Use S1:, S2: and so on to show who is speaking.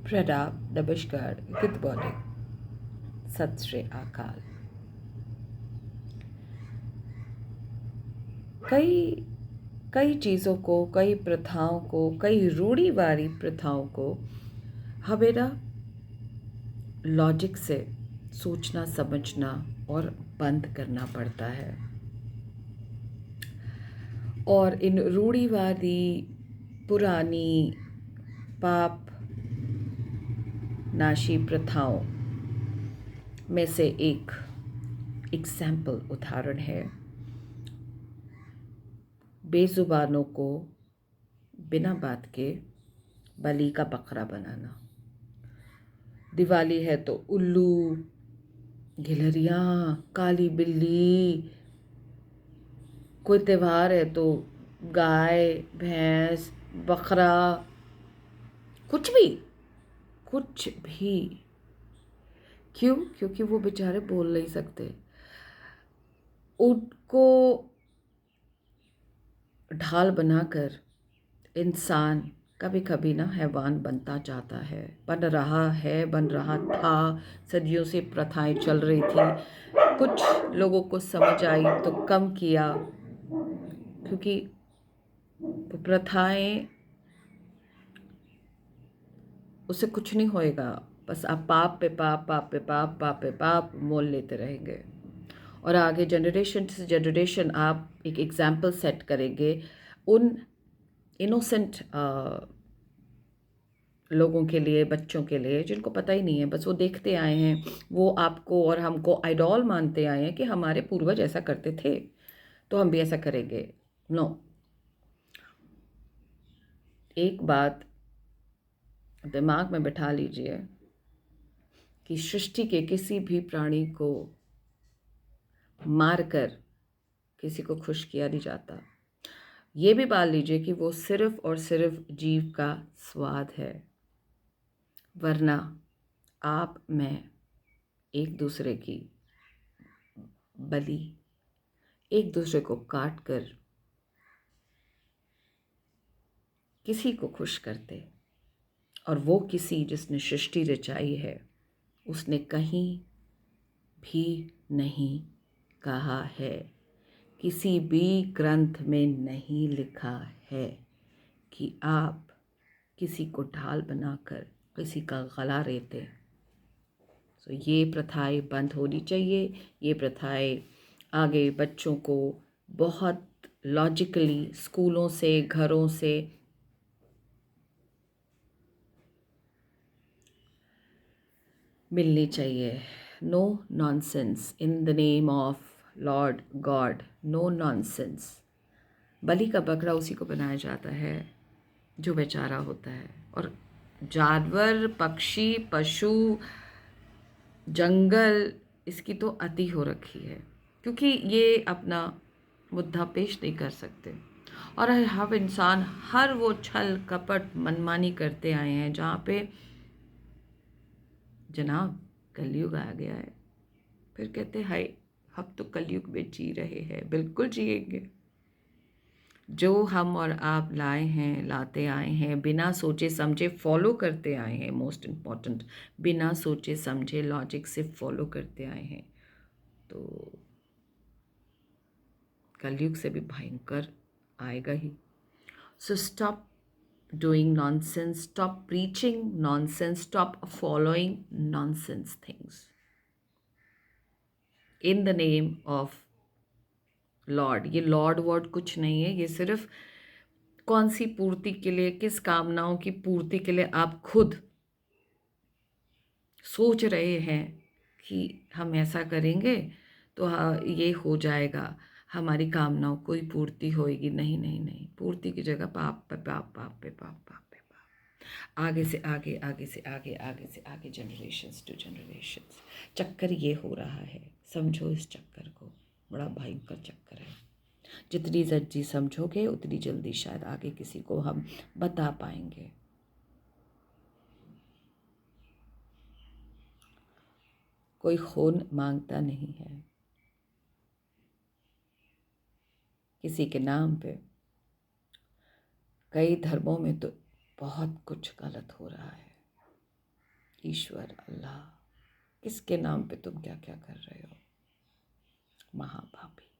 S1: प्रणाम, नमस्कार, good morning, सत श्री अकाल। कई कई चीज़ों को, कई प्रथाओं को, कई रूढ़िवादी प्रथाओं को हमें ना लॉजिक से सोचना, समझना और बंद करना पड़ता है। और इन रूढ़िवादी, पुरानी, पाप नाशी प्रथाओं में से एक एग्जाम्पल, उदाहरण है बेजुबानों को बिना बात के बलि का बकरा बनाना। दिवाली है तो उल्लू, गिलहरियाँ, काली बिल्ली, कोई त्योहार है तो गाय, भैंस, बकरा, कुछ भी, कुछ भी। क्यों? क्योंकि वो बेचारे बोल नहीं सकते। उनको ढाल बनाकर इंसान कभी कभी ना हैवान बनता जाता है, बन रहा है, बन रहा था। सदियों से प्रथाएं चल रही थी। कुछ लोगों को समझ आई तो कम किया, क्योंकि प्रथाएं, उससे कुछ नहीं होएगा। बस आप पाप पे पाप, पाप पे पाप, पाप पे पाप मोल लेते रहेंगे। और आगे जनरेशन से जनरेशन आप एक एग्जाम्पल सेट करेंगे उन इनोसेंट लोगों के लिए, बच्चों के लिए, जिनको पता ही नहीं है, बस वो देखते आए हैं, वो आपको और हमको आइडॉल मानते आए हैं कि हमारे पूर्वज ऐसा करते थे तो हम भी ऐसा करेंगे। नो, एक बात दिमाग में बैठा लीजिए कि सृष्टि के किसी भी प्राणी को मारकर किसी को खुश किया नहीं जाता। ये भी मान लीजिए कि वो सिर्फ और सिर्फ जीव का स्वाद है, वरना आप मैं एक दूसरे की बलि, एक दूसरे को काट कर किसी को खुश करते। और वो किसी जिसने सृष्टि रचाई है, उसने कहीं भी नहीं कहा है, किसी भी ग्रंथ में नहीं लिखा है कि आप किसी को ढाल बनाकर किसी का गला रेते। तो ये प्रथाएं बंद होनी चाहिए। ये प्रथाएं आगे बच्चों को बहुत लॉजिकली स्कूलों से, घरों से मिलनी चाहिए। No nonsense in the name of lord god, no nonsense. बलि का बकरा उसी को बनाया जाता है जो बेचारा होता है। और जानवर, पक्षी, पशु, जंगल, इसकी तो अति हो रखी है, क्योंकि ये अपना मुद्दा पेश नहीं कर सकते। और हम इंसान हर वो छल कपट मनमानी करते आए हैं जहाँ पे जनाब कलयुग आ गया है। फिर कहते हाय, हम तो कलयुग में जी रहे हैं। बिल्कुल जिएंगे। जो हम और आप लाए हैं, लाते आए हैं, बिना सोचे समझे फॉलो करते आए हैं। मोस्ट इम्पॉर्टेंट, बिना सोचे समझे लॉजिक से फॉलो करते आए हैं, तो कलयुग से भी भयंकर आएगा ही। So stop doing nonsense, stop preaching nonsense, stop following nonsense things in the name of Lord. ये लॉर्ड वर्ड कुछ नहीं है। ये सिर्फ कौन सी पूर्ति के लिए, किस कामनाओं की पूर्ति के लिए आप खुद सोच रहे हैं कि हम ऐसा करेंगे तो हाँ ये हो जाएगा, हमारी कामनाओं को ही पूर्ति होएगी। नहीं नहीं नहीं, पूर्ति की जगह पाप पे पाप, पाप पे पाप, पाप पे पाप। आगे से आगे, आगे से आगे, आगे से आगे, जनरेशन्स टू जनरेशन्स चक्कर ये हो रहा है। समझो इस चक्कर को, बड़ा भयंकर चक्कर है। जितनी जल्दी समझोगे उतनी जल्दी शायद आगे किसी को हम बता पाएंगे। कोई खून मांगता नहीं है किसी के नाम पे। कई धर्मों में तो बहुत कुछ गलत हो रहा है। ईश्वर, अल्लाह, किसके नाम पे तुम क्या क्या कर रहे हो, महापापी।